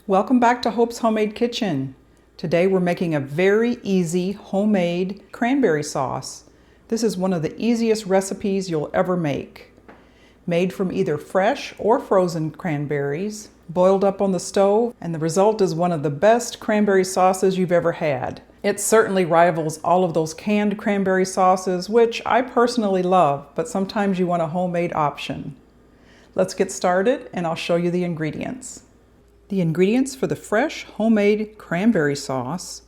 Welcome back to Hope's Homemade Kitchen. Today we're making a very easy homemade cranberry sauce. This is one of the easiest recipes you'll ever make. Made from either fresh or frozen cranberries, boiled up on the stove, and the result is one of the best cranberry sauces you've ever had. It certainly rivals all of those canned cranberry sauces, which I personally love, but sometimes you want a homemade option. Let's get started and I'll show you the ingredients. The ingredients for the fresh homemade cranberry sauce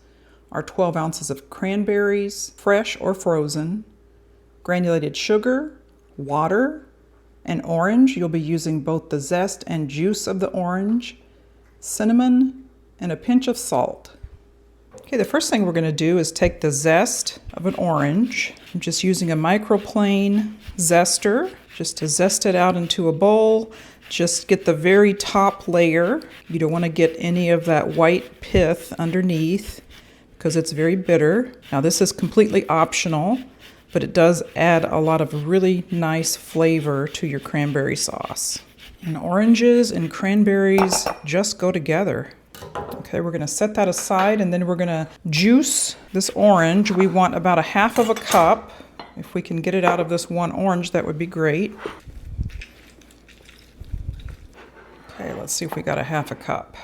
are 12 ounces of cranberries, fresh or frozen, granulated sugar, water, an orange. You'll be using both the zest and juice of the orange, cinnamon, and a pinch of salt. Okay, the first thing we're going to do is take the zest of an orange. I'm just using a microplane zester just to zest it out into a bowl. Just get the very top layer. You don't want to get any of that white pith underneath because it's very bitter. Now this is completely optional, but it does add a lot of really nice flavor to your cranberry sauce. And oranges and cranberries just go together. Okay, we're going to set that aside and then we're going to juice this orange. We want about 1/2 cup. If we can get it out of this one orange, that would be great. Okay, let's see if we got 1/2 cup.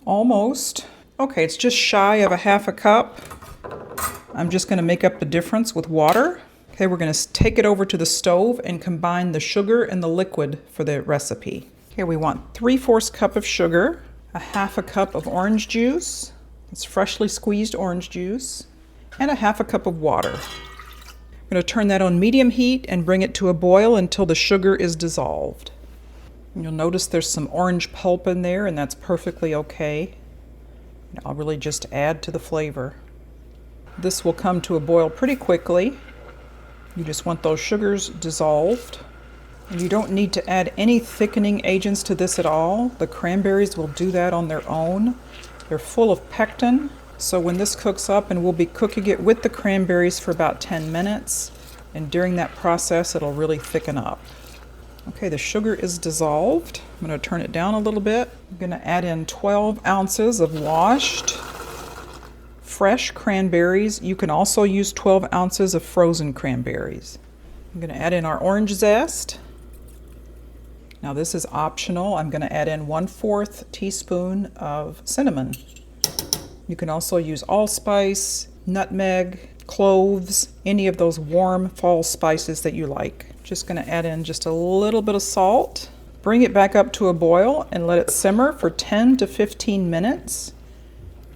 Almost. Okay, it's just shy of 1/2 cup. I'm just going to make up the difference with water. Okay, we're going to take it over to the stove and combine the sugar and the liquid for the recipe. Okay, we want 3/4 cup of sugar, 1/2 cup of orange juice. It's freshly squeezed orange juice, and 1/2 cup of water. I'm going to turn that on medium heat and bring it to a boil until the sugar is dissolved. You'll notice there's some orange pulp in there, and that's perfectly okay. I'll really just add to the flavor. This will come to a boil pretty quickly. You just want those sugars dissolved. And you don't need to add any thickening agents to this at all. The cranberries will do that on their own. They're full of pectin. So when this cooks up, and we'll be cooking it with the cranberries for about 10 minutes, and during that process it'll really thicken up. Okay, the sugar is dissolved. I'm going to turn it down a little bit. I'm going to add in 12 ounces of washed fresh cranberries. You can also use 12 ounces of frozen cranberries. I'm going to add in our orange zest. Now this is optional. I'm going to add in 1/4 teaspoon of cinnamon. You can also use allspice, nutmeg, cloves, any of those warm fall spices that you like. Just going to add in just a little bit of salt. Bring it back up to a boil and let it simmer for 10 to 15 minutes.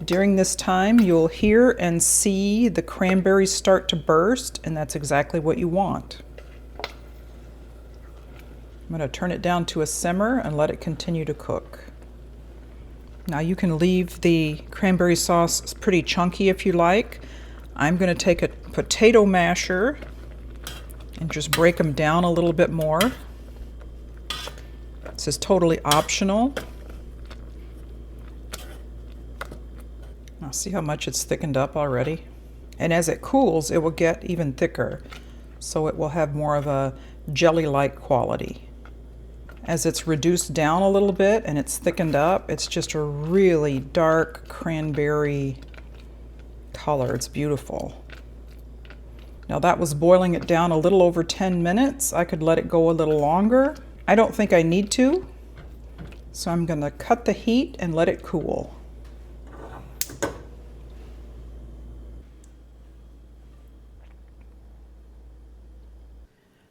During this time, you'll hear and see the cranberries start to burst, and that's exactly what you want. I'm going to turn it down to a simmer and let it continue to cook. Now you can leave the cranberry sauce pretty chunky if you like. I'm going to take a potato masher and just break them down a little bit more. This is totally optional. Now see how much it's thickened up already? And as it cools, it will get even thicker. So it will have more of a jelly-like quality. As it's reduced down a little bit and it's thickened up, it's just a really dark cranberry color. It's beautiful. Now that was boiling it down a little over 10 minutes. I could let it go a little longer. I don't think I need to, so I'm going to cut the heat and let it cool.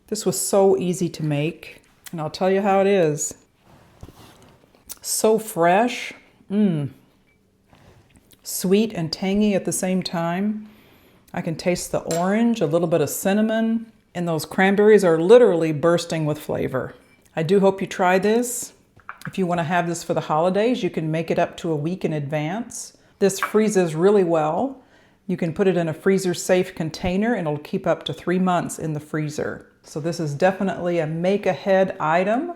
This was so easy to make. And I'll tell you how it is. So fresh, sweet and tangy at the same time. I can taste the orange, a little bit of cinnamon, and those cranberries are literally bursting with flavor. I do hope you try this. If you want to have this for the holidays, you can make it up to a week in advance. This freezes really well. You can put it in a freezer-safe container and it'll keep up to 3 months in the freezer. So this is definitely a make-ahead item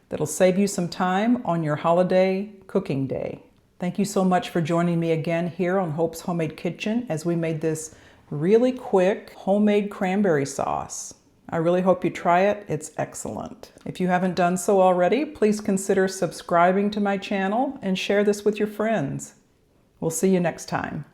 that'll save you some time on your holiday cooking day. Thank you so much for joining me again here on Hope's Homemade Kitchen as we made this really quick homemade cranberry sauce. I really hope you try it. It's excellent. If you haven't done so already, please consider subscribing to my channel and share this with your friends. We'll see you next time.